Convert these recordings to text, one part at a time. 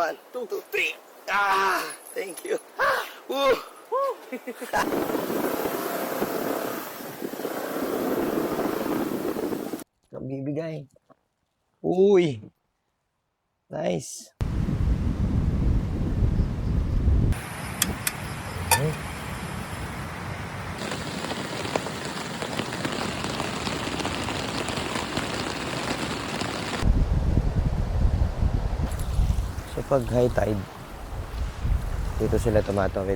1, 2, 3. Ah! Thank you. Woo! Nagbibigay. Uy! Nice. So pag high tide, dito sila tumatawid.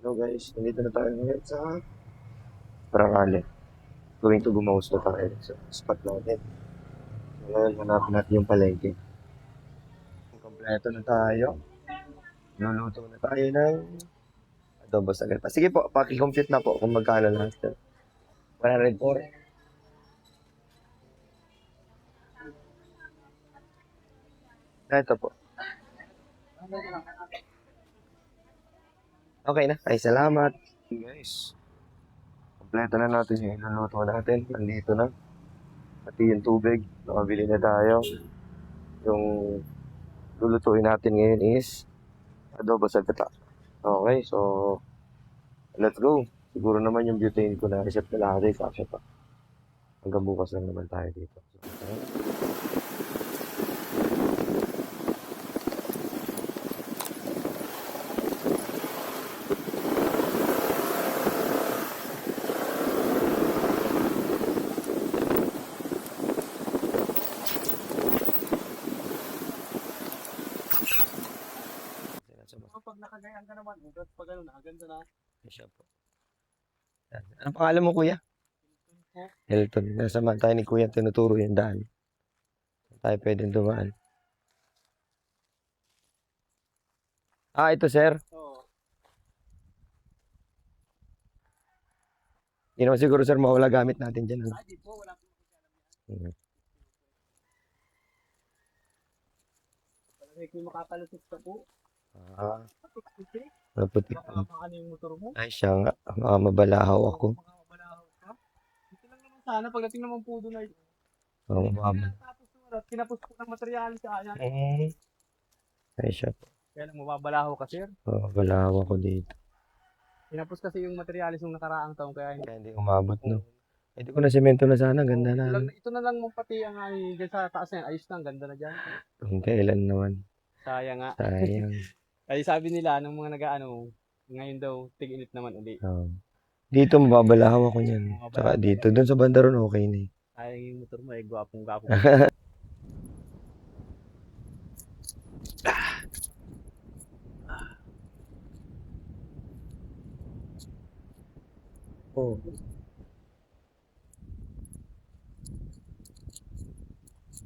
Hello guys, nandito na tayo ngayon sa Paracale. Going to Gumaus na tayo sa spot natin. So, ngayon, hanapin natin yung palengke. Kompleto na tayo. Luluto na tayo ng adobo sa gata. Sige po, paki-compute na po kung magkano lahat. 104. Ito po. Okay na. Ay, salamat. Guys, kompleto na natin yung iluluto natin. Nandito na. Pati yung tubig. Nakabili na tayo. Yung lulutuin natin ngayon is adobo sa gata. Okay, so let's go. Siguro naman yung butane ko na reset na lahat ay kasya pa. Hanggang bukas lang naman tayo dito. Pag nakagayan ka naman, pag ano, nakaganda na. Siya po. Yan. Anong pangalan mo, kuya? Hilton. Nasama tayo ni kuya, tinuturo yung daan. Tayo pwedeng dumaan. Ah, ito sir. Oo. Hindi naman siguro sir mawala gamit natin dyan. Ano? Di po, wala po makikita. Palagay ko yung makakalusot ka po. Ah, Puti. maputi. Baka ano yung motor mo. Ay, siya nga. Baka mabalahaw ako. Baka mabalahaw ka. Ito lang naman sana, pagdating naman po doon ay... Baka mababa. Tapos pinapos po ng materialis sa ayan. Ay, siya po. Kaya lang mababalahaw ka, sir. Mabalahaw ako dito. Pinapos kasi yung materialis ng nakaraang taon, kaya hindi. Kaya hindi umabot, no? Ito ko na semento na sana, ganda na. Ito na lang mong pati ang ay dyan sa taas na yan. Ayos na, ang ganda na dyan. Kung kailan naman. Sayang nga. Sayang. Ay sabi nila, nung mga nag-ano, ngayon daw, tig-init naman uli. Oh. Dito mababalahaw ako niyan. Tsaka dito, doon sa banda ron okay na eh. Sayang yung motor mo, eh, gwapong-gwapo. Oh.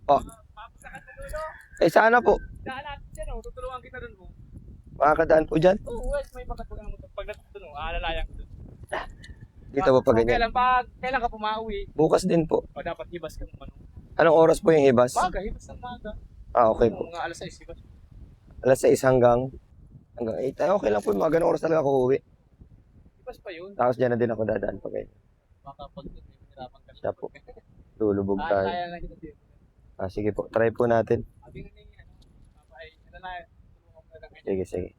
Oh. Eh sana po. Daan natin dyan, oh. Tutulungan kita dun, oh. Makakadaan po dyan. Oo, wes, may pagkatuloy ng motor. Pag dun, oh, aalalayan ko dun. Dito ba pa ganyan? Kailan ka pumauwi? Bukas din po. O dapat hibas ka naman. Anong oras po yung hibas? Maga, hibas ng maga. Ah, okay po. Mga alas 6, hibas. Alas 6 hanggang 8. Ay, okay lang po. Mga ganong oras talaga ako uuwi. Hibas pa yun. Tapos dyan na din ako dadaan pa kayo. Baka pag hirapan ka Siya po. Lulubog tayo. Kaya lang kita dito. Ah, sige po. Try po natin. Sabi nga niya, papay, alalayan. Tulungan mo na lang. Sige, sige.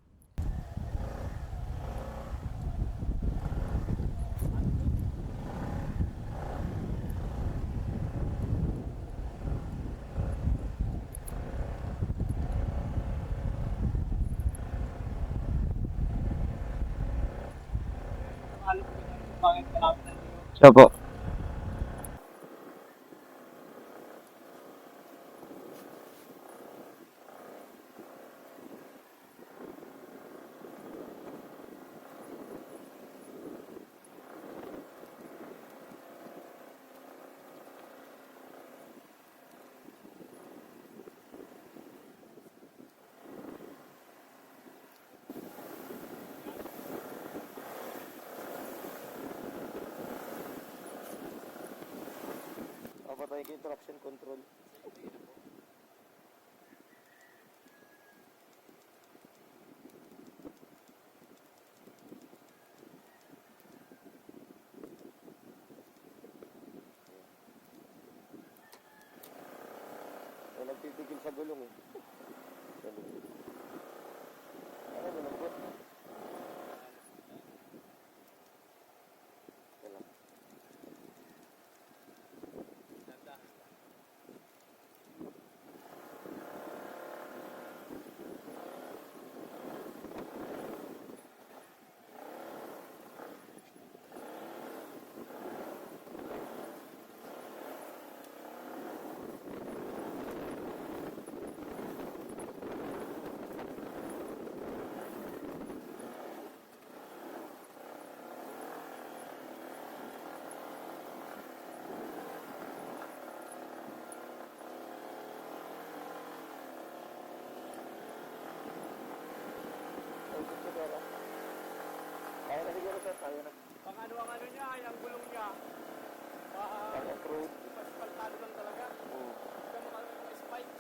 Bakit kalapit na dito? Siya po. Papatay ko yung traction control. Ay, nagtitigil sa gulong eh. Ano, malambot? Wala. Kaya na siguro sir, kaya na. Pang ano ang ano niya, ay ang gulong niya. Off-road. Paspaltado lang talaga. Hindi ka makaroon ng spike.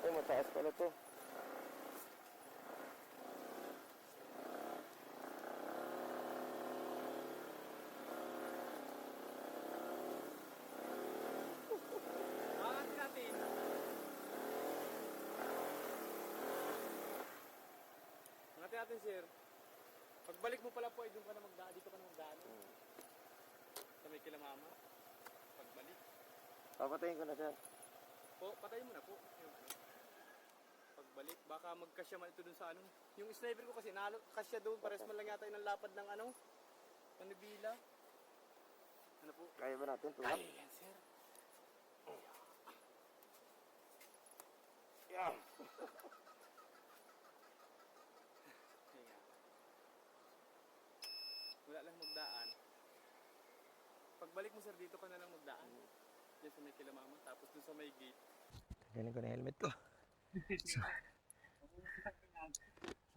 Ay, mataas pala to. Angat natin. Angat natin, sir. Pagbalik mo pala po, ay doon ka na magdaan. Dito ka na magdaan. Sa may kila mama. Pagbalik. Papatayin ko na sir. Po, patayin mo na po. Yung ano. Pagbalik, baka magkasya man ito dun sa ano. Yung sniper ko kasi, kasya doon. Pares man lang yata yung lapad ng ano. Panibila. Ano po? Kaya ba natin? Tulak? Ay, yan, sir. Yeah. Wala lang magdaan. Pagbalik mo, sir, dito ka na lang magdaan. Diyan sa may kila mama. Tapos dun sa may gate. Galing ko na helmet ko.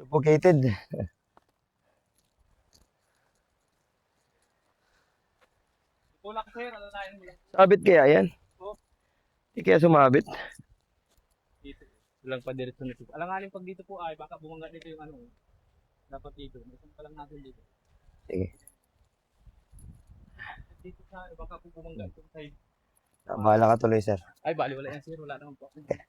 Suffocated. Tulak, sir. Alalayan mo lang. Sabit kaya yan? Oo. Hindi kaya sumabit? Dito. Walang pa diretso nito. Alanganin pag dito po ay baka bumangga dito yung ano. Dapat dito. Mayroon pa lang natin dito. Sige. Dito sa baka po bumangga itong side. Bahala ka tuloy sir. Ay bali wala yan, sir. Wala naman po. Ingat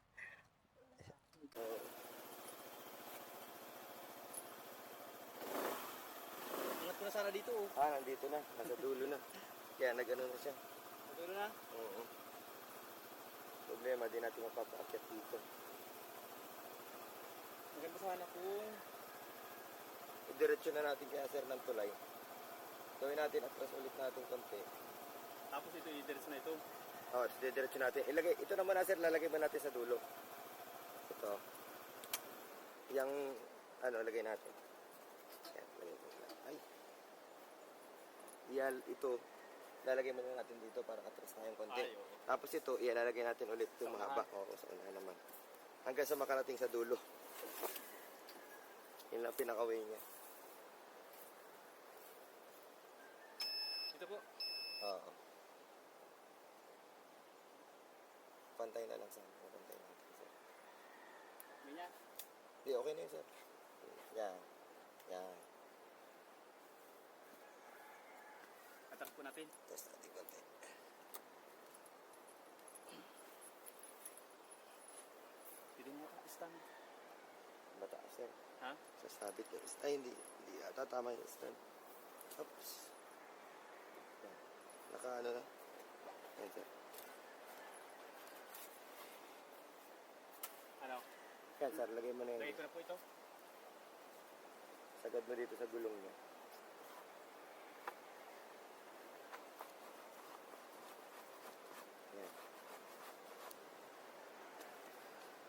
ko na sana dito oh. Nandito na. Nasa dulo na. Kaya nag-ano na siya. Matulog na. Oo. Problema, di natin mapapaakyat dito. Maganda sana kung Diretso na natin kaya sir ng tulay. Gawin natin, atras ulit natin konti. tapos ito i-diretso na ito. Oo, diretso natin. Ilagay, ito naman na sir, lalagay ba natin sa dulo? Ito. Yung, lagay natin. Yan, lagay natin. Ay. Ito, lalagay muna natin dito para atras tayong konti. Ay, oo. Tapos ito, ilalagay natin ulit itong Sa mahaba. Oo, sa una naman. Hanggang sa makarating sa dulo. Yun lang pinaka-way niya. Ito po. Oo. Pantay na lang sana. Pantay natin, sir. Ganyan. Hindi, okay na yun, sir. Yan. Yan. Atras po natin. Test natin konti. Pwede mo ito stand. Mataas, sir. Ha? Sa sabit yung stand. Ay, hindi. Hindi ata tama yung stand. Oops. Yan. Naka-ano na. Yan, sir. Ano? Yan, sir. Lagay mo na Lagay yun. ko na po ito. Sagad mo dito sa gulong niya. Yan.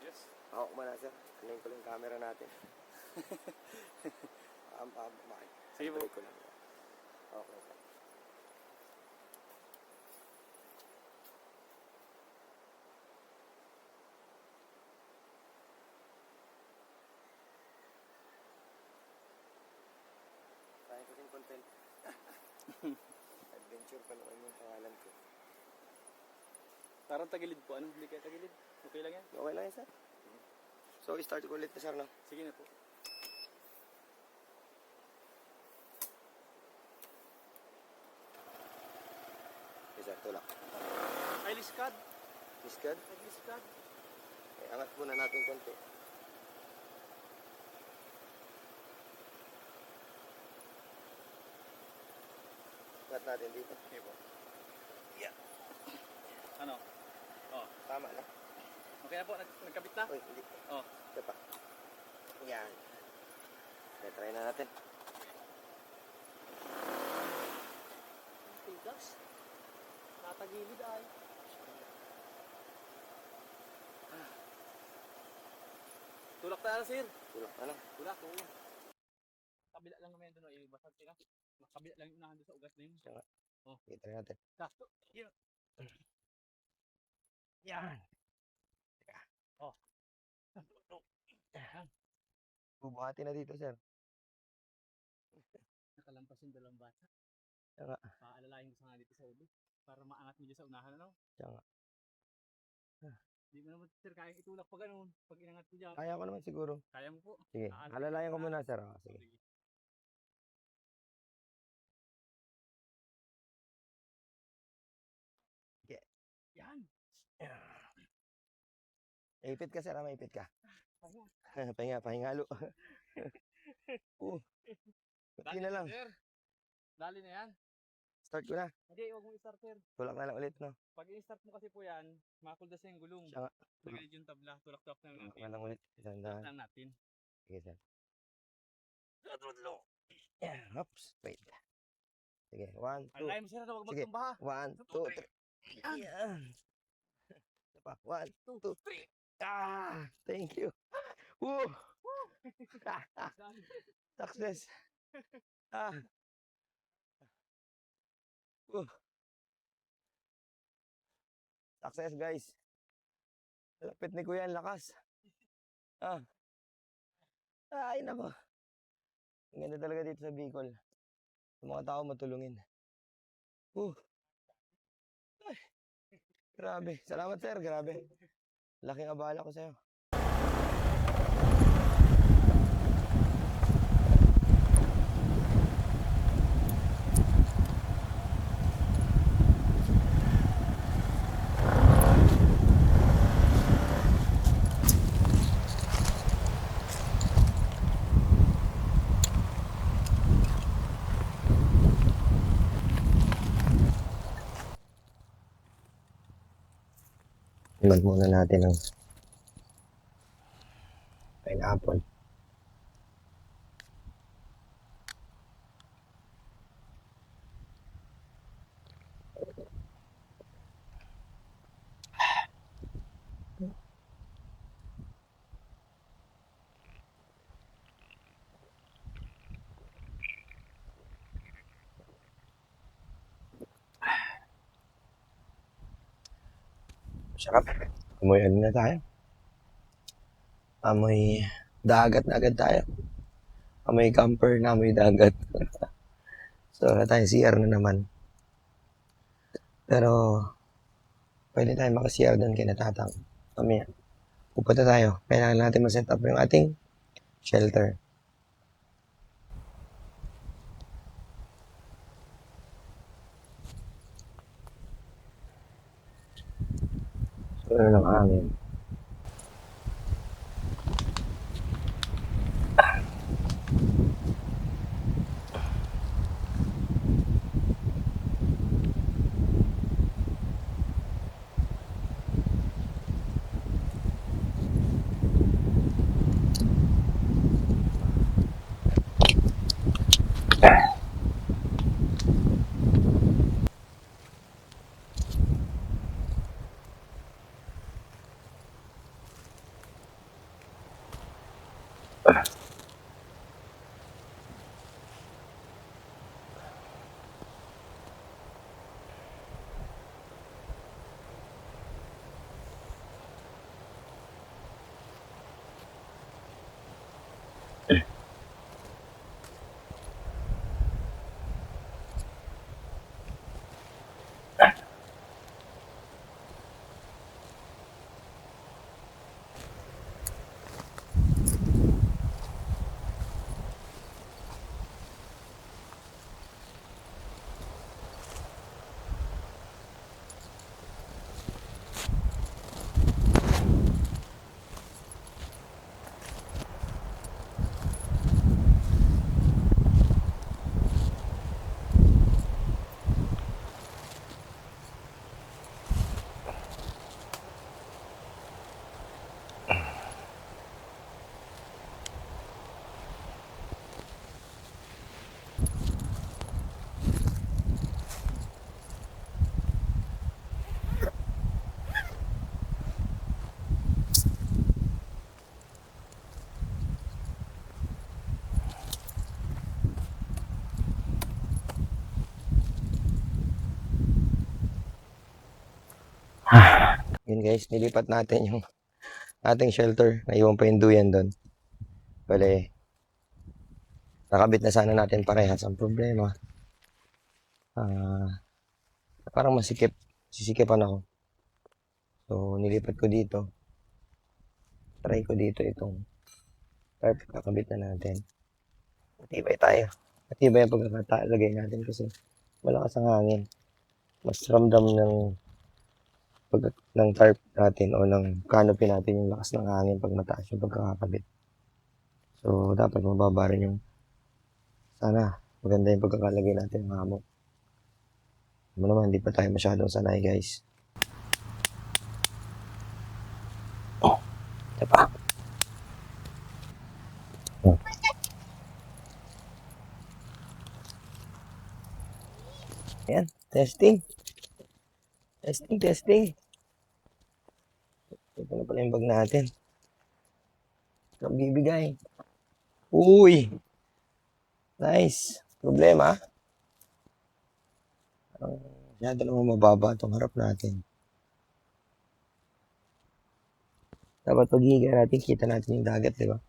Yes. Hawak mo na, sir. Alayin ko lang yung camera natin. Sige po. Break ko lang. Okay, sir. Sayang ko yung content. Adventure pa naman yung pangalan ko. Parang tagilid po. Ano? Hindi kaya tagilid. Okay lang yan. Okay lang yan, sir. So, start ko ulit na, sir, no? Sige na po. Okay, sir. Tulak. Ay, liskad. Miskad. Ay, liskad. Okay, angat muna natin konti. Angat natin dito. Okay po. Yeah. Ano? Oh. Tama na. Okay na po. Nagkabit na? Uy, hindi. Oh. Ito pa. Yan. Okay, try na natin. Tigas. Natagilid ay. Tulak tayo, sir. Tulak na lang. Tulak, oo. Kabila lang naman doon. Basag sila. Kabila lang yung unahan doon sa ugat na yun. Siya nga. Oh. Okay, try natin. Sakto. Yun. Yan. Oh. Yan. Bubuhati na dito, sir. Nakalampas yung dalawang bata. Siya nga. Paalalahin ko sa nga dito sa ulo. Para maangat mo dyan sa unahan, ano? Siya nga. Hindi mo naman, sir, kayang itulak pa ganun. Pag inangat ko dyan. Kaya ko naman siguro. Kaya mo po. Sige. Alalayan ko muna, sir. Oh, sige. Sige. Okay. Yan. Ipit ka, sir. Maipit ka. Pahinga. Pahingalo. Pati na lang. Sir. Dali na yan. Start ko na. Hindi, huwag mo i-start, sir. Tulak na lang ulit, no? Pag i-start mo kasi po yan, makuldas na yung gulong. Siya nga. Magalid yung tabla. Tulak-tulak na Tulak natin. na lang ulit. Isang Tulak dahan. lang natin. Sige, sir. Yeah. Oops. Wait. Sige. 1, 2. Alay mo, sir, na huwag Sige. magtumba ha. 1, 2, 3. Yan. Ito pa. 1, 2, 3. Ah! Thank you. Woo! Success. Ah. Success, guys. Lapit ni Kuya, ang lakas. Ah. Ay, nako. Ang ganda talaga dito sa Bicol. Yung mga tao matulungin. Ay. Grabe. Salamat, sir. Grabe. Laking abala ko sa'yo. Iman muna natin ang pineapple. Sarap. Amoy ano na tayo? Amoy dagat na agad tayo. Amoy camper na amoy dagat. So, wala tayong CR na naman. Pero, pwede tayo maka-CR doon kay Natatang. Mamaya, pupunta tayo. Kailangan natin ma-set up yung ating shelter. So, ano lang angin. Yun guys, nilipat natin yung ating shelter. Naiwan pa yung duyan doon. Bale, nakabit na sana natin parehas. Ang problema, parang masikip. Sisikipan ako. So, nilipat ko dito. Try ko dito itong tarp. Kakabit na natin. Matibay tayo. Matibay ang pagkakatalagay natin kasi malakas ang hangin. Mas ramdam ng tarp natin o ng canopy natin yung lakas ng hangin pag mataas yung pagkakakabit. So, dapat mababa rin yung sana maganda yung pagkakalagay natin ng hammock. Ano naman, hindi pa tayo masyadong sanay guys. Oh, ito pa. Oh. Ayan, testing. Testing. Ito na pala yung bag natin. Ang bibigay. Uy! Nice. Problema, masyado naman mababa itong harap natin. Dapat paghihiga natin, kita natin yung dagat, di ba?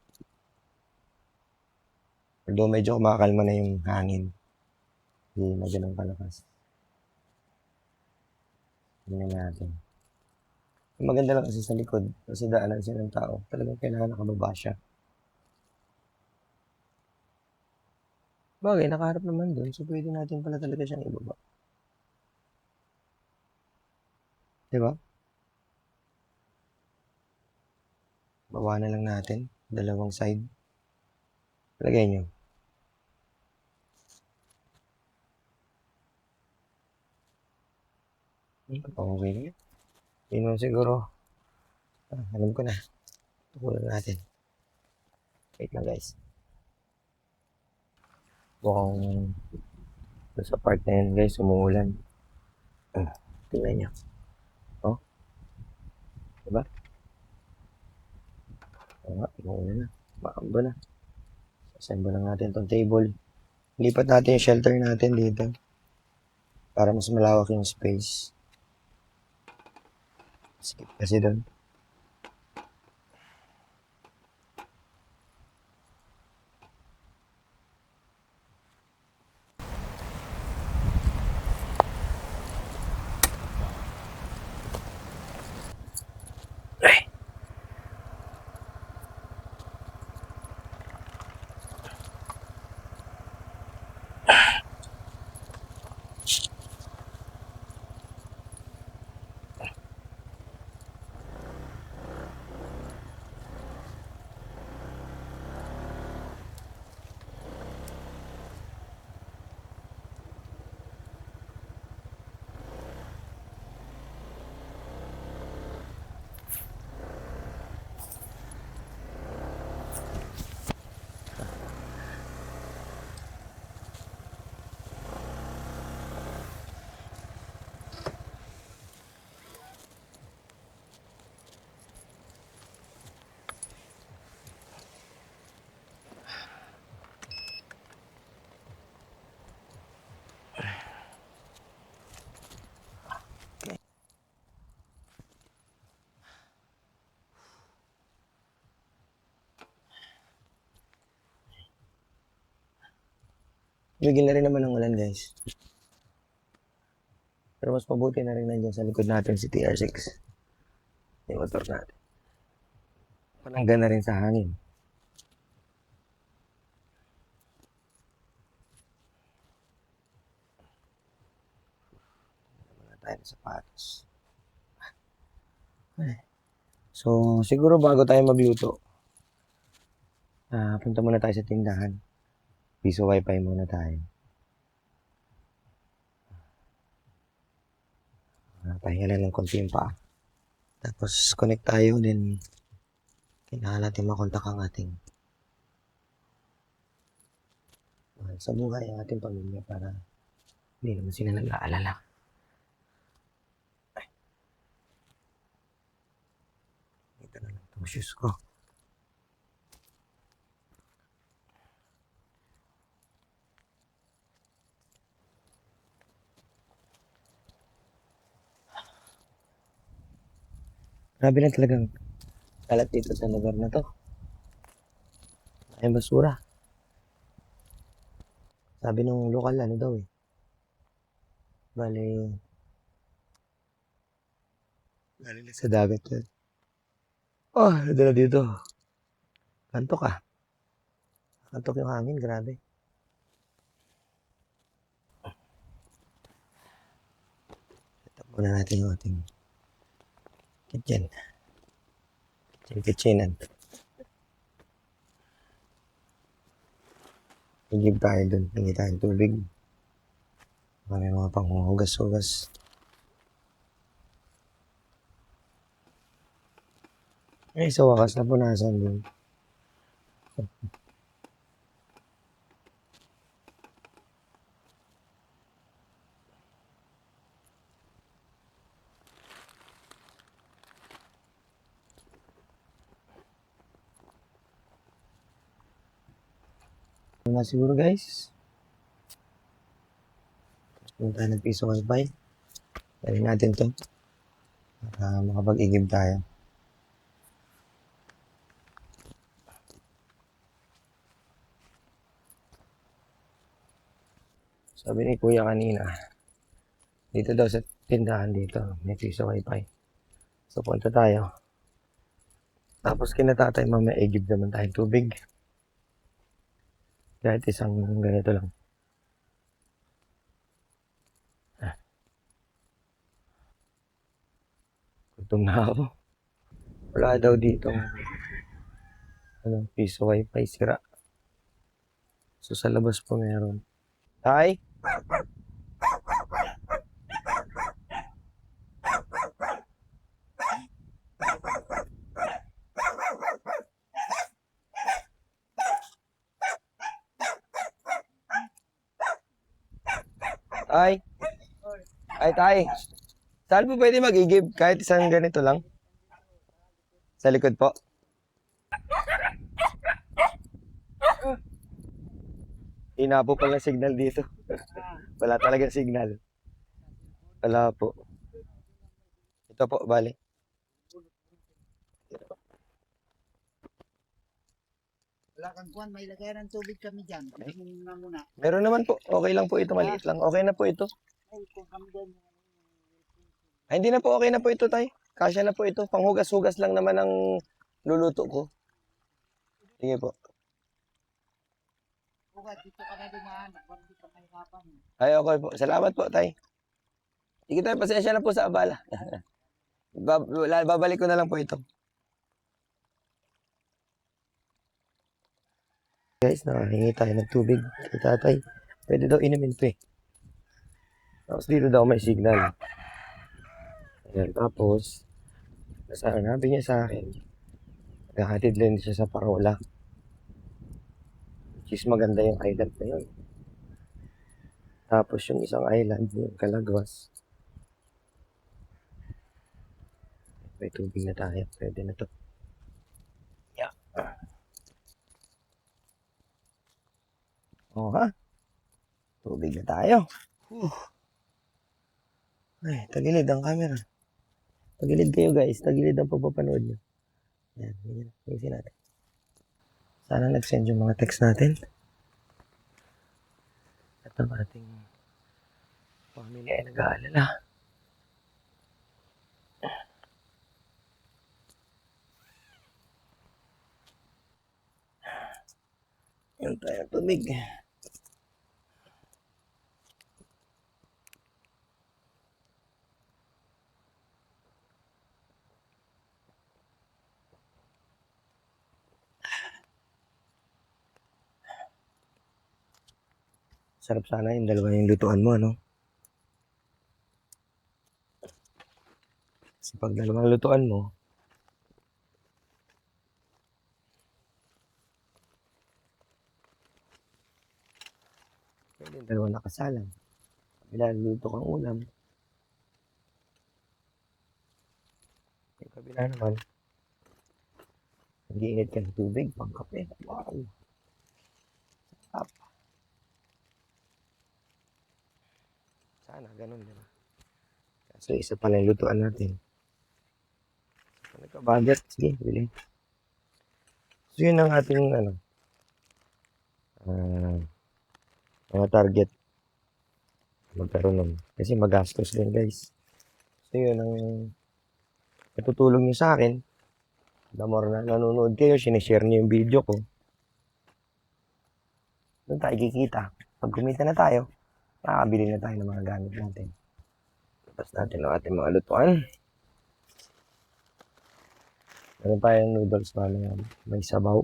Although medyo kumakalma na yung hangin. Hindi na ganun kalakas. Tingnan natin. Ang maganda lang kasi sa likod, kasi daanan siya ng tao. Talagang kailangan nakababa siya. Bagay, nakaharap naman doon, so pwede natin pala talaga siyang ibaba. Di ba? Baba na lang natin. Dalawang side. Lagay nyo. Okay. Yun lang siguro. Alam ko na. Tukulan natin. Wait lang guys. Mukhang sa part na yan guys, umuulan. Tingnan nyo. Oh, diba? Oo nga, umuulan na. Maamba na. Assemble lang natin tong table. Lipat natin yung shelter natin dito. Para mas malawak yung space. Skip kasi doon. Bigyan na rin naman ng ulan guys. Pero mas mabuti na rin nandiyan sa likod natin si TR6. Yung motor natin. Panangga na rin sa hangin. Wala tayo ng sapatos. So, siguro bago tayo magluto, punta muna tayo sa tindahan. Piso wifi muna tayo. Pahinga lang ng konti yung paa. Tapos, connect tayo, then kailangan natin makontak ang ating mahal sa buhay, ang ating pamilya para hindi naman sila nag-aalala. Ito na lang itong shoes ko. Grabe na talagang kalat dito sa lugar na to. Ay basura. Sabi nung lokal, ano daw eh. Bale, galing sa dagat yun. Oh, nadala dito. Kantok ah. Kantok yung hangin, grabe. Set up muna natin yung ating kitchen. Kitchenan. Higib tayo dun. Hingi tayong tubig. May mga panghuhugas-hugas. Ay, sa wakas na punasan din. Na siguro guys. Punta ng piso wifi. Dali natin to. Para makapag-igib tayo. Sabi ni kuya kanina, dito daw sa tindahan dito, may piso wifi. So punta tayo. Tapos kinatatay mamaya igib naman tayong tubig. Kahit isang ganito lang. Gutom na ako. Wala daw dito piso wifi sira. So sa labas po meron. Tay? Ay, tay. Saan po pwede mag-igib? Kahit isang ganito lang? Sa likod po. Ina po pala signal dito. Wala talaga signal. Wala po. Ito po, bali. Wala kang kuwan, may lagayan ng tubig kami dyan. Muna. Meron naman po. Okay lang po ito. Maliit lang. Okay na po ito. Ay, kung kami dyan. Ay, hindi na po. Okay na po ito, tay. Kasya na po ito. Panghugas-hugas lang naman ang luluto ko. Sige po. Bukat, dito ka na dumaan. Bakit dito may hapang. Ay, okay po. Salamat po, tay. Sige tayo, pasensya na po sa abala. Babalik ko na lang po ito. Guys, nakahingi tayo ng tubig kay tatay. Pwede daw inumin to eh. Tapos dito daw may signal. Ayan, tapos, nasabi niya sa akin, naghahatid lang siya sa Parola. Which is maganda yung island na yun. Tapos yung isang island, yung Calagwas. May tubig na tayo. Pwede na to. Yeah. Oh, ha? Tubig na tayo. Ay, tagilid ang camera. Tagilid kayo guys. Tagilid ang pagpapanood nyo. Yan, yan. Ayusin natin. Sana nag-send yung mga text natin. At ang ating pamilya ay nag-aalala. Yan tayo tubig. Sarap sana yung dalawa yung lutuan mo, no? Kasi pag dalawang lutuan mo, pwede yung dalawa nakasalang. Kabila luto kang ulam. Yung kabila naman, nag-iinit ka ng tubig, pang kape. Wow! Sarap. Sana, ganun, di ba? Kaso isa pala yung lutuan natin. Kung nagka-budget, sige, bili. So, yun ang ating, mga target. Magkaroon nun. Kasi magastos din, guys. So, yun ang natutulong nyo sa akin. The more na nanonood kayo, sinishare nyo yung video ko. Doon tayo kikita. Pag kumita na tayo, makakabili na tayo ng mga gamit natin. Tapos natin ang ating mga lutuan. Meron tayong noodles mamaya. May sabaw.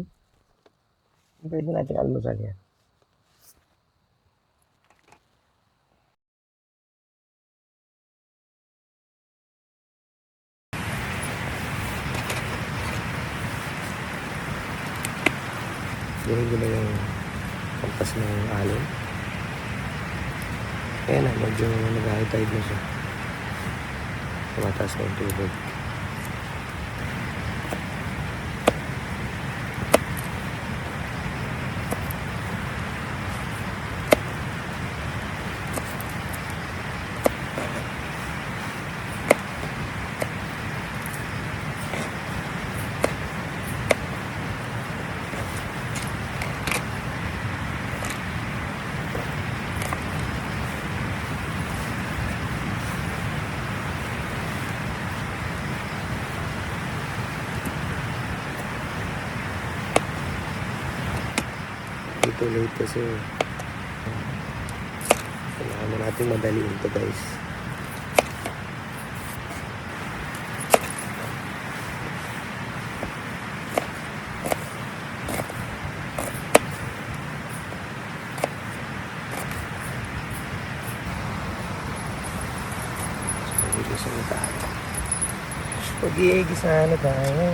Pwede natin almusal yan. Diyan ko na yung pagpas ng alon. Ayan na, medyo nag-high tide na siya. Tumataas na yung tubig. Dito late kasi kailangan na natin madaliin to guys. Pag-iigisa na tayo. Pag-iigisa na tayo.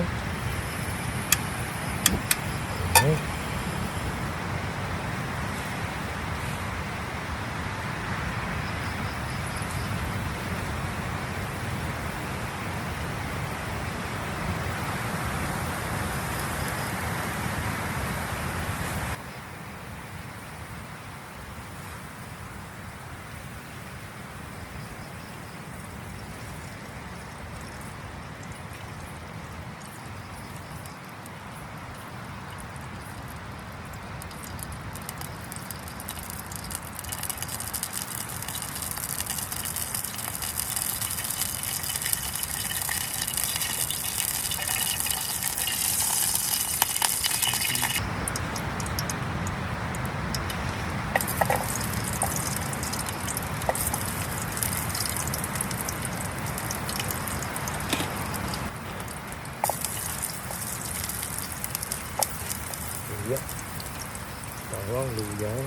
luyaw.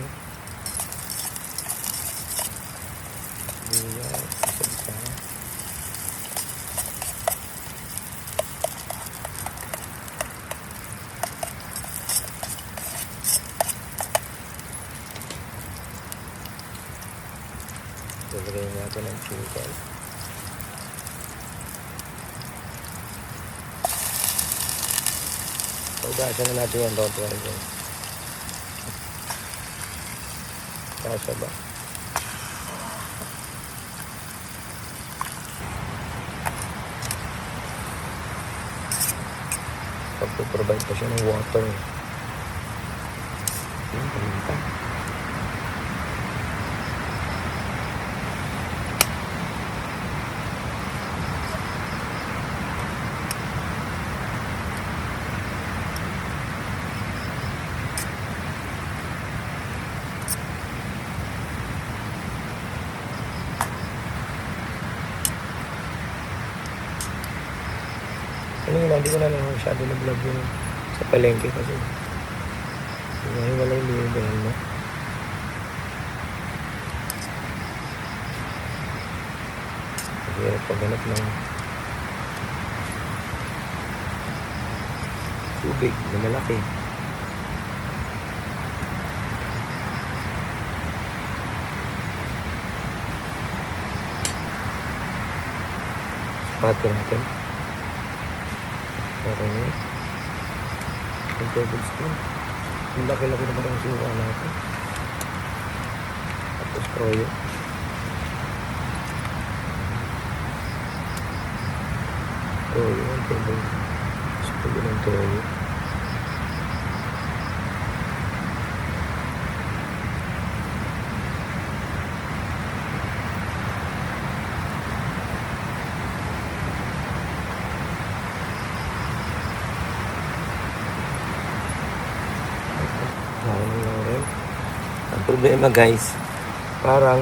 Luyaw, isa-isa. Lalagay natin ang chicken. Pagdasan na natin yan, don't worry guys. Kasya ba? Pagpaprovide pa siya ng water. Yan, paminta. Kanina, hindi ko na lang masyado na-vlog yung sa palengke kasi wala yung libre mo. Hirap paghanap ng tubig na malaki. Pato natin. Okay. Yung tablespoon. Ang laki-laki naman ang suka natin. Tapos toyo. Toyo. Ang tablespoon ng toyo. Ang problema guys, parang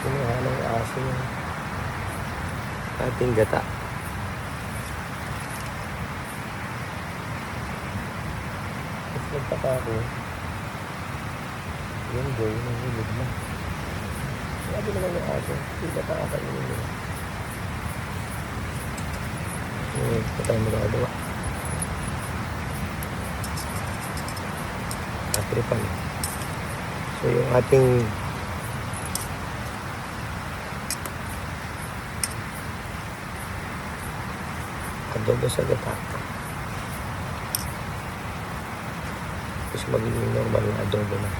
kinuha ng aso yung ating gata. Tapos nagtaka ako, yung boy, nahulog na. Sabi naman yung aso, yung gata kakainin nila. Ito tayo magagawa. Tripan. So yung ating adobo sa gata tapos magiging normal na adobo na.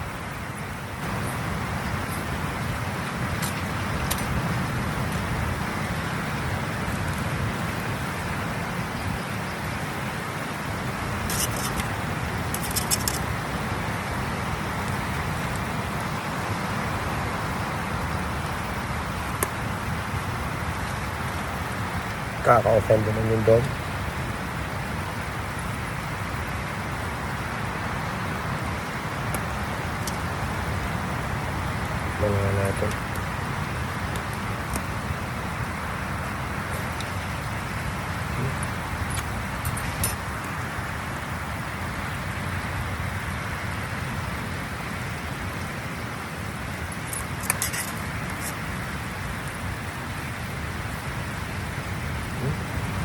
Kaka-offend naman yung dog. Mga natin.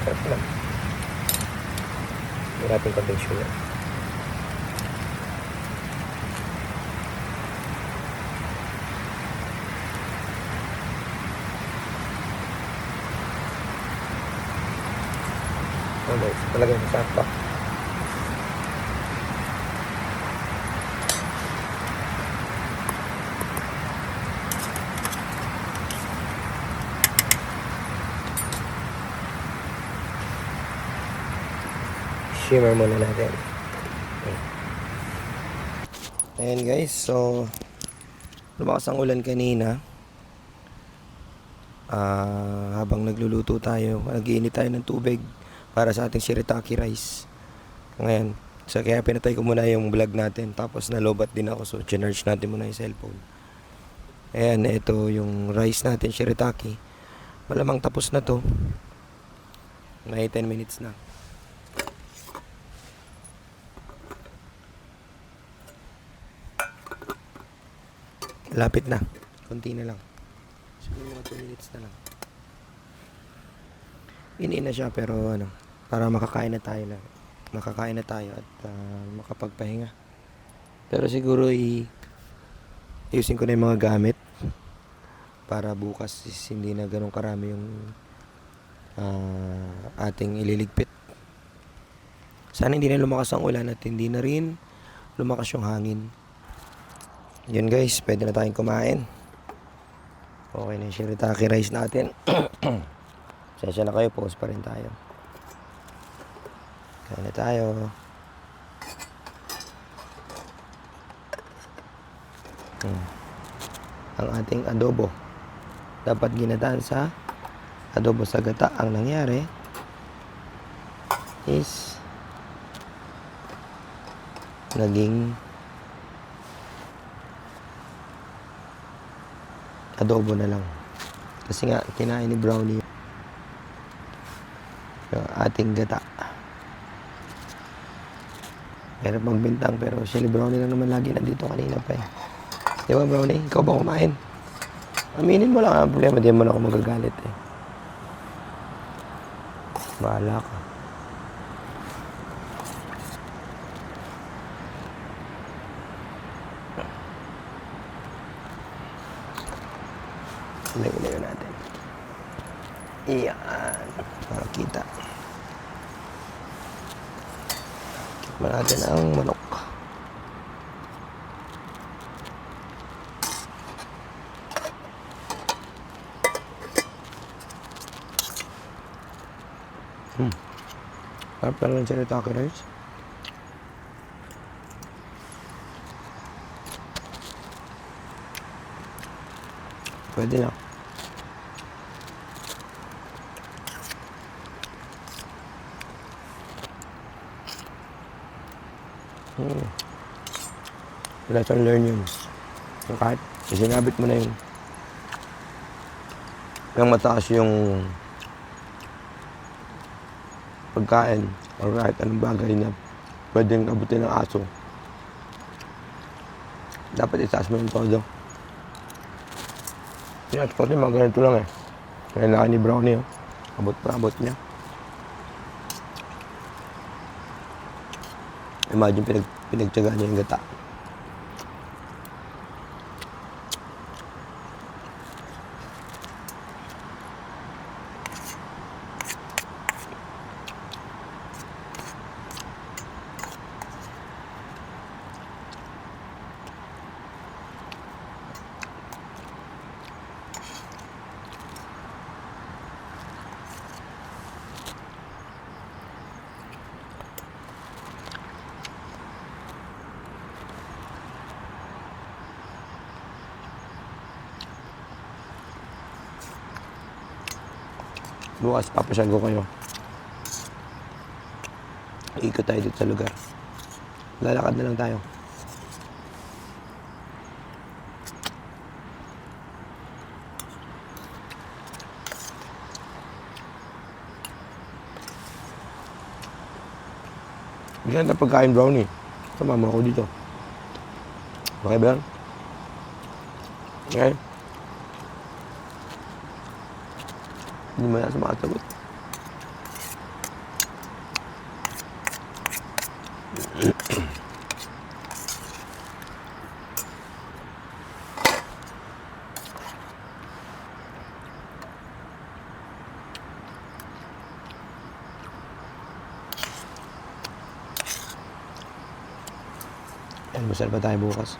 Sarap lang. Maraming konting sugar. Okay, talagang sakto. Shimmer muna natin. Okay. Ayan guys, so lumakas ang ulan kanina. Habang nagluluto tayo, nag-iinit tayo ng tubig para sa ating shirataki rice. Ngayon, so kaya pinatay ko muna yung vlog natin. Tapos nalobat din ako, so charge natin muna yung cellphone. Ayan, ito yung rice natin, shirataki. Malamang tapos na to. May 10 minutes na. Lapit na. Konti na lang. Siguro mga 2 minutes na lang. Iniin na siya pero ano, para makakain na tayo lang. Makakain na tayo at makapagpahinga. Pero siguro ayusin ko na yung mga gamit para bukas hindi na ganun karami yung ating ililigpit. Sana hindi na lumakas ang ulan at hindi na rin lumakas yung hangin. Yun guys, pwede na tayong kumain. Okay na yung shirataki rice natin. Sensya na kayo, pause pa rin tayo. Kain na tayo. Ang ating adobo dapat ginataan sa adobo sa gata. Ang nangyari is naging adobo na lang kasi nga kinain ni Brownie yung ating gata. Pero magbintang, pero si Brownie lang naman lagi nandito kanina pa eh. Di ba Brownie? Ikaw ba kumain? Aminin mo lang ang problema, di mo na ako magagalit eh. Bahala ka. Ilayo natin. Iyan. Makakita. Tikman natin ang manok. Harap lang lang siya na taco rice. Pwede na. Lesson learn yun. Yung kahit isinabit mo na yun. Yung mataas yung pagkain or kahit anong bagay na pwedeng abutin ng aso. Dapat itaas mo yung todo. Yung spot niya mga ganito lang eh. Kaya laki ni Brownie oh. Abot pa abot niya. Imagine pinagtyagaan niya yung gata. Bukas papasyal ko kayo. Ikot tayo dito sa lugar. Lalakad na lang tayo. Bigyan na pagkain Brownie. Sumama ako dito. Okay ba yan? Okay? Hindi mo na sumasagot. Almusal pa tayo bukas.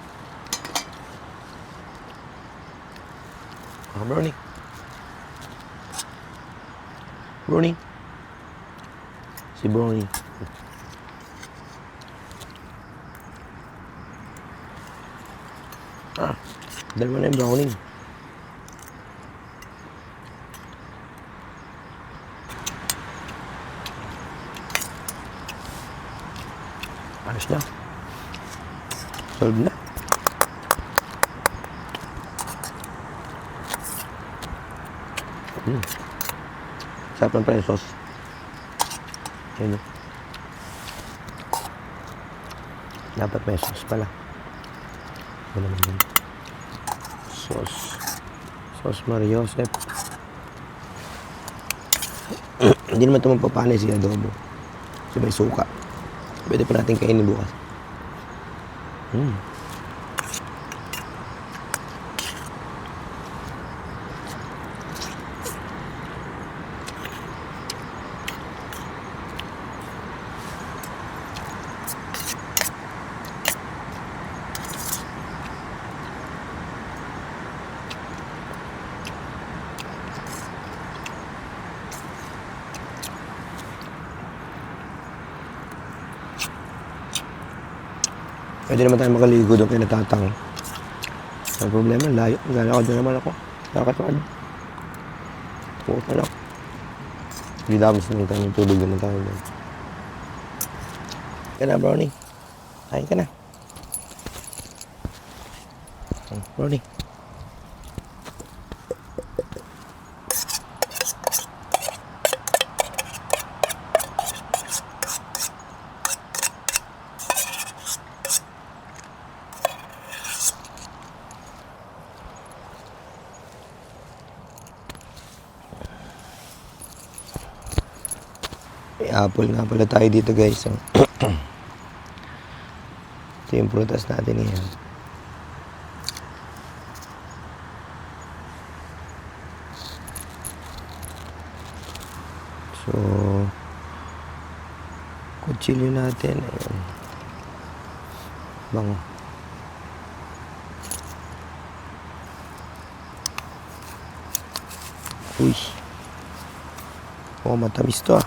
Brownie. Brownie. Si Brownie. Dalawa na yung Brownie. Ayos na. Solve na. Sarap lang pala yung sauce. Ayun. Dapat may sauce pala. Wala naman yun. Sauce Mario Joseph. Hindi naman ito mapapanay si adobo. Kasi may suka. Pwede pa natin kainin bukas. Pwede naman tayo makaligo doon kay natatang. Ang problema, layo. Lalakad na naman ako. Nakakatawad. Puta lang. Hindi damos na lang tayo ng tulog naman tayo doon. Kaya na, brownie. Kain ka na. Brownie. May apple nga pala tayo dito guys. So, ito yung prutas natin yan. So, kutsilyo natin. Ayan. Bango. Uy. Oh, matamis to ah.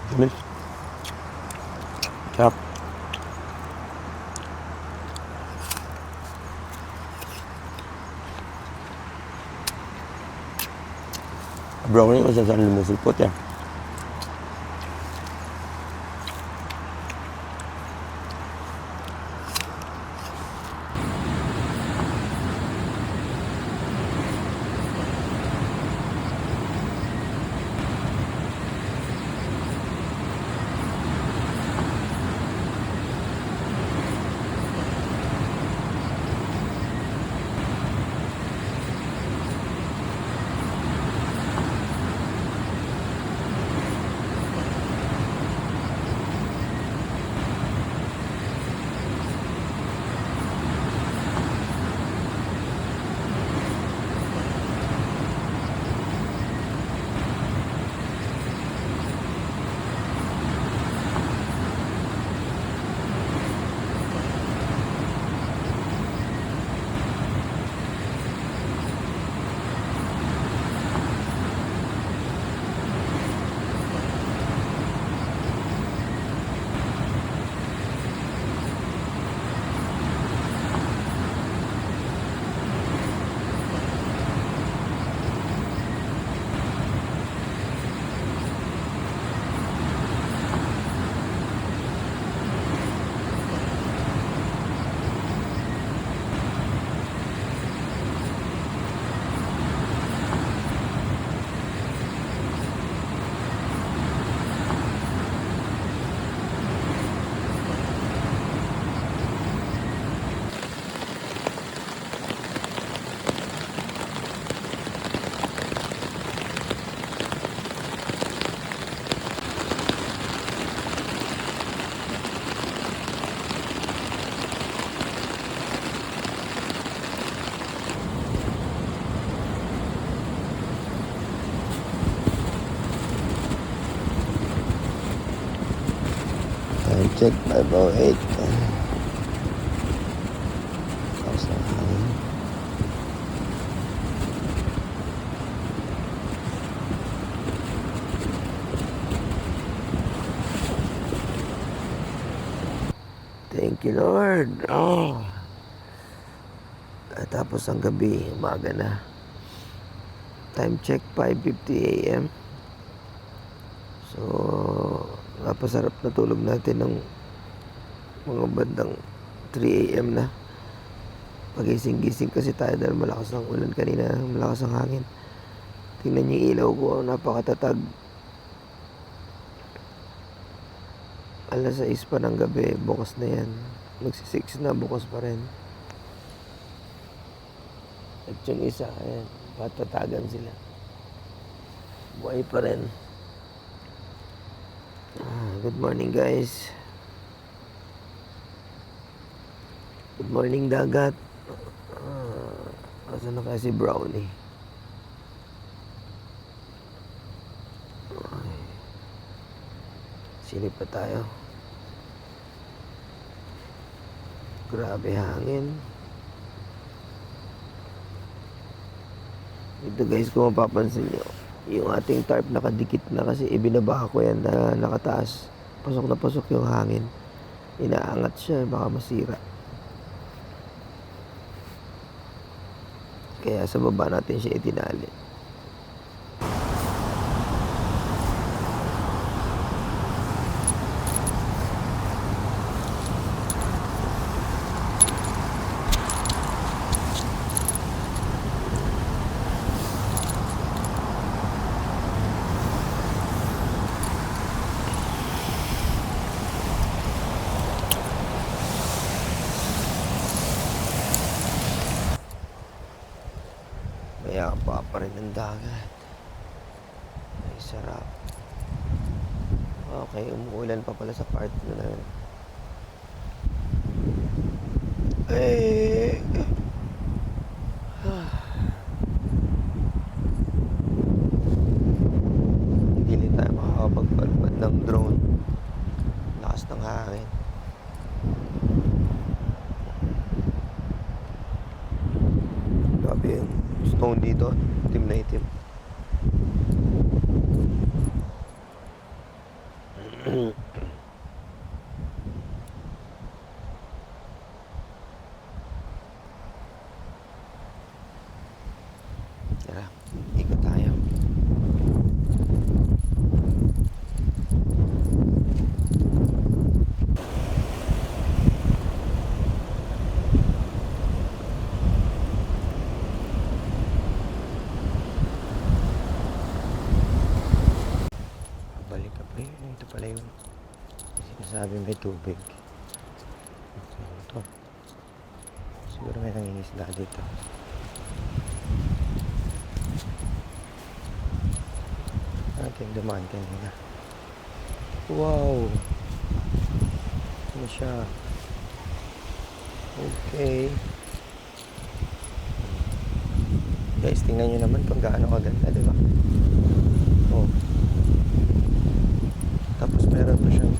Tamis. Sarap. Brownie ko sa saan lumusulpot yan. Check 508. Tapos na hangin. Thank you Lord. Oh. Tapos ang gabi, umaga na. Time check 5:50 AM. So, napasarap na tulog natin ng mga bandang 3 AM na. Pagising-gising kasi tayo dahil malakas ang ulan kanina, malakas ang hangin. Tingnan niyo yung ilaw ko, napakatatag. Alas 6 pa ng gabi, bukas na yan. Magsi-6 na, bukas pa rin. At yung isa, ayan, patatagan sila. Buhay pa rin. Good morning guys. Good morning dagat. Asan na kaya si Brownie? Silip pa tayo. Grabe hangin. Ito guys, kung mapapansin nyo, yung ating tarp nakadikit na kasi ibinaba ko yan na nakataas. Pasok na pasok yung hangin. Inaangat siya, baka masira. Kaya sa baba natin siya itinali. Kaya pa rin ang dagat. Ay, sarap. Okay, umuulan pa pala sa part na yun. Ay! Hindi rin tayo makakapagpalpad ng drone. Lakas ng hangin. Grabe yung stone dito, itim na itim. Tara, ikot tayo. Balik ka pa yun. Ito pala yung sinasabi may tubig. Ito. Siguro may nangingisda dito. Ating dumaan kanina. Wow! Ano siya? Okay. Guys, tingnan nyo naman kung gaano kaganda, diba? Oh. Tapos meron pa siyang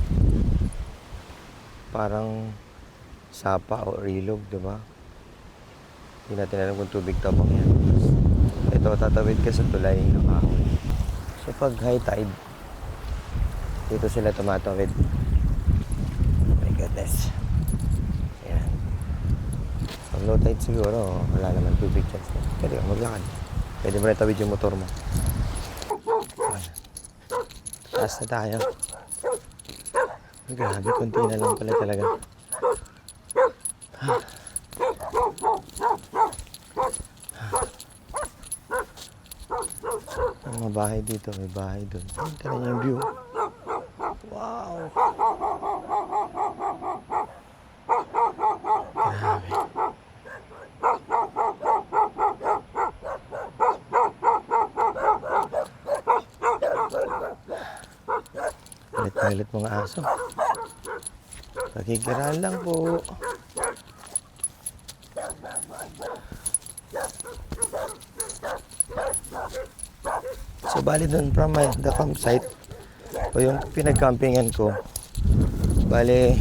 parang sapa o ilog, diba? Hindi natin alam kung tubig tabang yan. Ito, tatawid ka sa tulay ng kahoy. So pag high tide, dito sila tumatawid. Oh my goodness. Ayan. Pag low tide siguro, wala naman tubig dyan. Pwede ka maglakad. Pwede mo rin tawid yung motor mo. Taas na tayo. Grabe, konti na lang pala talaga. Ang mga bahay dito, may bahay doon. Tingnan niyo yung view. Wow! Grabe. Palit mga aso. Pakikiraan lang po. So bali doon from the campsite o yung pinag-campingan ko, bali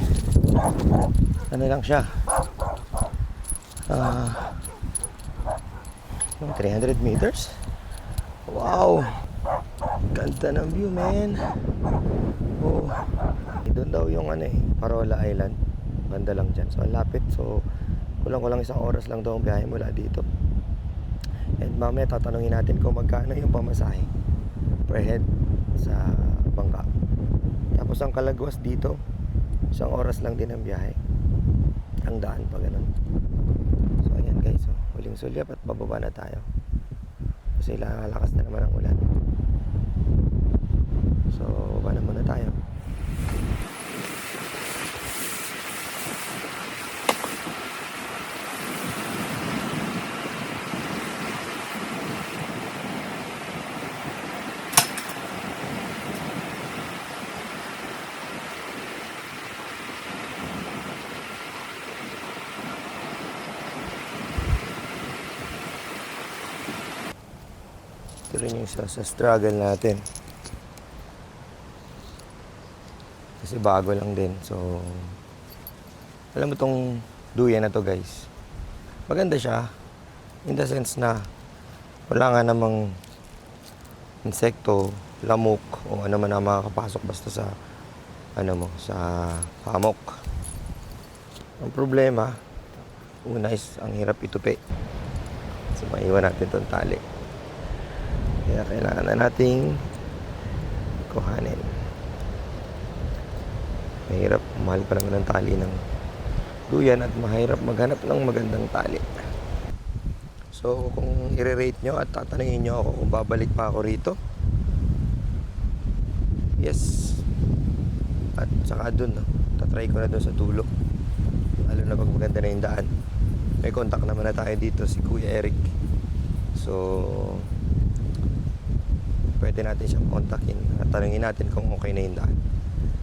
ano lang siya, yung 300 meters. Wow, ganda ng view, man. Oh, doon daw yung Parola Island, banda lang dyan. So ang lapit, so kulang-kulang isang oras lang daw ang biyahe mula dito. And mamaya tatanungin natin kung magkano yung pamasahe per head sa bangka. Tapos ang Kalagwas dito, isang oras lang din ang biyahe. Ang daan pa ganun. So ayan, sulyap at bababa na tayo. Kasi lalakas na naman ang ulan. So, baba na muna tayo. Ito rin yung isa sa struggle natin. Kasi bago lang din. So, alam mo tong duyan na to guys. Maganda siya. In the sense na wala nga namang insekto, lamok, o ano man ang makakapasok basta sa ano mo, sa hamok. Ang problema, una is ang hirap itupi. So, maiwan natin tong tali. Kaya kailangan na nating kuhanin. Mahirap, mahal pa naman ang tali ng duyan at mahirap maghanap ng magandang tali. So kung i-rate nyo at tatanungin nyo ako kung babalik pa ako rito, yes. At saka dun, no, tatry ko na dun sa dulo, lalo na pag maganda na yung daan. May contact naman na tayo dito, si Kuya Eric. So pwede natin siyang kontakin at tanungin natin kung okay na yung daan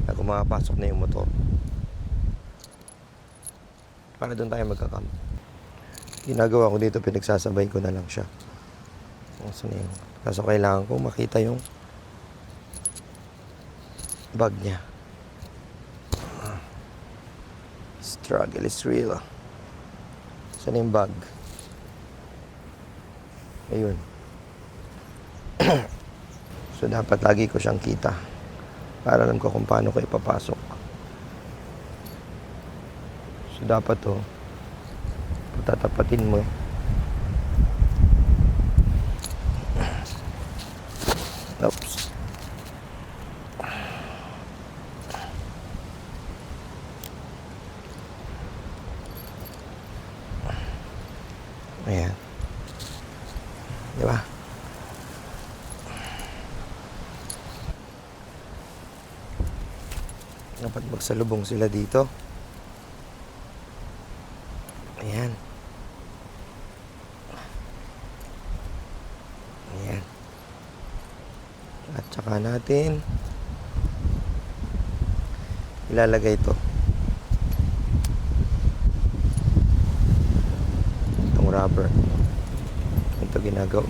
na kung makapasok na yung motor para doon tayo magkakamp. Ginagawa ko dito, pinagsasabay ko na lang siya. Kaso kailangan ko makita yung bag niya. Struggle is real. Saan yung bag? Ayun. So dapat lagi ko siyang kita para alam ko kung paano ko ipapasok. So dapat to patatapatin mo. Oops. Ayan. Di ba? Dapat magsalubong sila dito. Ayan. Ayan. At saka natin ilalagay ito. Itong rubber. Ito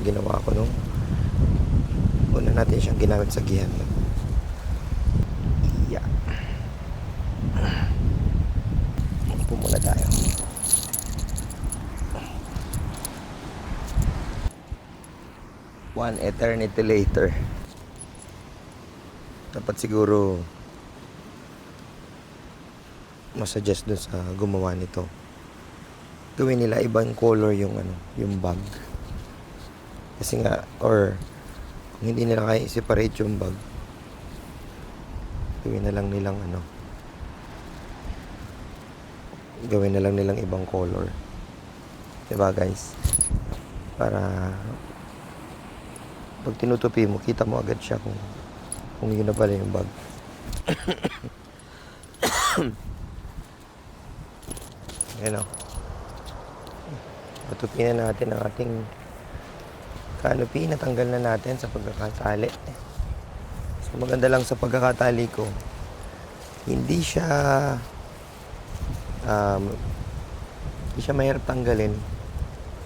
ginawa ko nung una natin siyang ginamit sa gihan. Upo muna tayo. One eternity later. Dapat siguro masuggest dun sa gumawa nito. Gawin nila ibang color yung yung bag. Kasi nga, or kung hindi nila kaya i-separate yung bag, gawin na lang nilang gawin na lang nilang ibang color. Diba guys? Para pag tinutupi mo, kita mo agad siya kung yun na pala yung bag. Ayan o. Patupi na natin ang ating canopy. Natanggal na natin sa pagkakatali. So maganda lang sa pagkakatali ko, hindi siya mahirap tanggalin.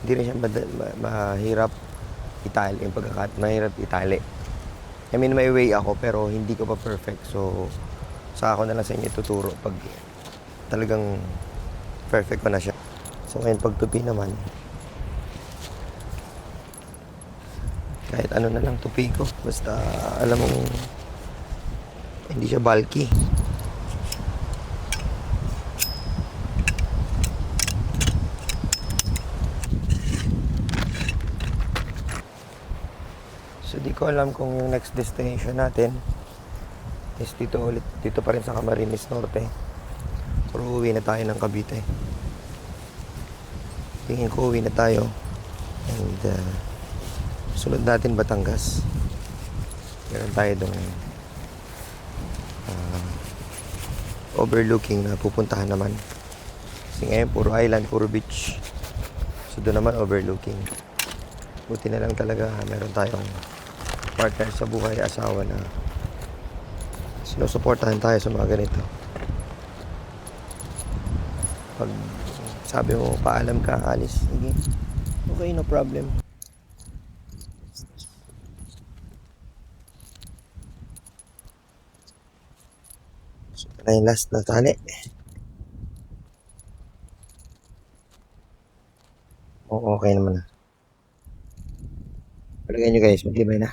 Hindi rin siya mahirap itali. Mahirap itali. I mean, may way ako pero hindi ko pa perfect. So, sa ako na lang sa inyo tuturo pag talagang perfect ko na siya. So, ngayon pagtupi naman, kahit ano na lang tupi ko. Basta, alam mong hindi siya bulky. So di ko alam kung yung next destination natin is dito pa rin sa Camarines Norte, or uuwi na tayo ng Cavite. Tingin ko uwi na tayo And sunod natin Batangas. Meron tayo dong overlooking na pupuntahan naman. Kasi ngayon puro island, puro beach. So doon naman overlooking. Buti na lang talaga meron tayong partner sa buhay, asawa na sinusuportahan tayo sa mga ganito. Pag sabi mo paalam ka, alis, sige, okay, no problem. So ito na yung last na tali. Oo, okay naman na. Palagay nyo guys, matibay na.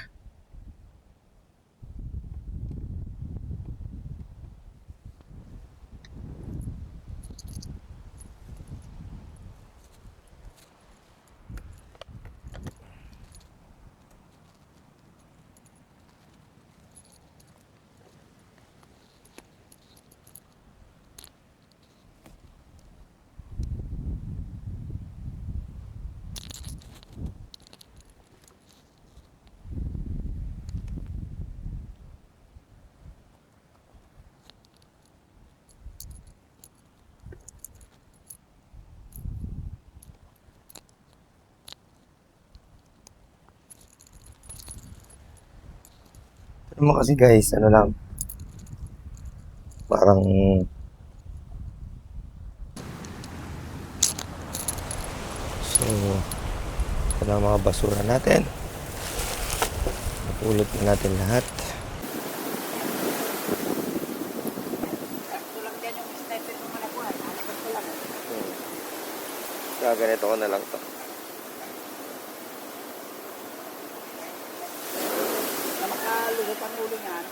Ano mo kasi guys, ano lang, parang so ito na ang mga basura natin. Napulot na natin lahat. Ito lang dyan yung sniper ko malakuan. Alakas ko lang. Gaganito ko na lang to. Na makalusot ang ulo niyan.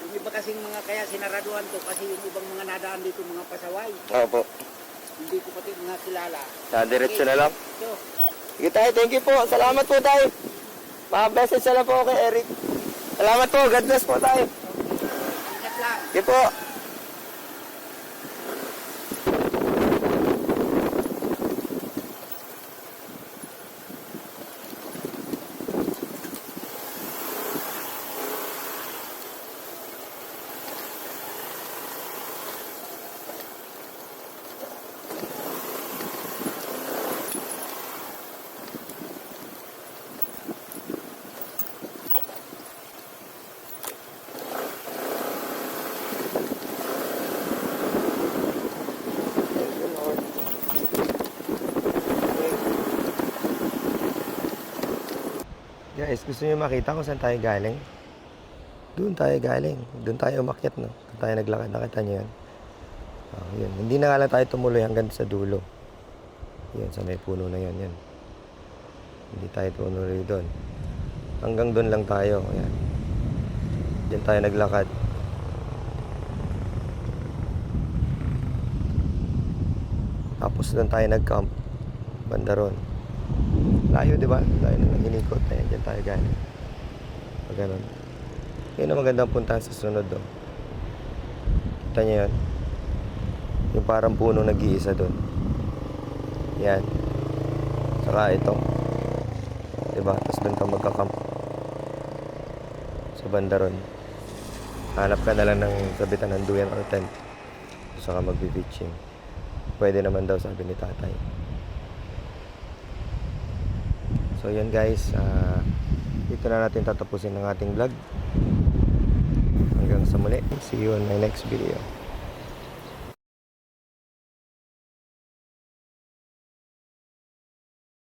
Yung iba kasing mga kaya sinaraduhan to kasi yung ibang mga nadaan dito mga pasaway. Opo. Hindi ko pati mga kilala. Diretso na lang. So, Sige tayo, thank you po. Salamat po tayo. Message na lang po kay Eric. Salamat po, God bless po tayo. ingat lang. Sige po. Guys, gusto niyo makita kung saan tayo galing? Doon tayo galing. Doon tayo umakyat, no? Doon tayo naglakad. Nakita niyo yan? Yun. Hindi na nga lang tayo tumuloy hanggang sa dulo. Yan, sa may puno na yan. Yan. Hindi tayo tumuloy doon. Hanggang doon lang tayo. Yan. Diyan tayo naglakad. Tapos doon tayo nag-camp. Banda ron. Layo, di ba? Layo na lang inikot na yan. Diyan tayo galing. Pag ganun. Yun ang magandang puntahan sa sunod, do. Kita niyo yun? Yung parang puno nag-iisa doon. Yan. Saka ito. Diba? Tapos doon ka magkakamp. Sa banda ron. Hanap ka na lang ng sabitan ng duyan or tent. Saka magbe-beaching. Pwede naman daw, sabi ni tatay. So yan guys, dito na natin tatapusin ang ating vlog. Hanggang sa muli. See you on my next video.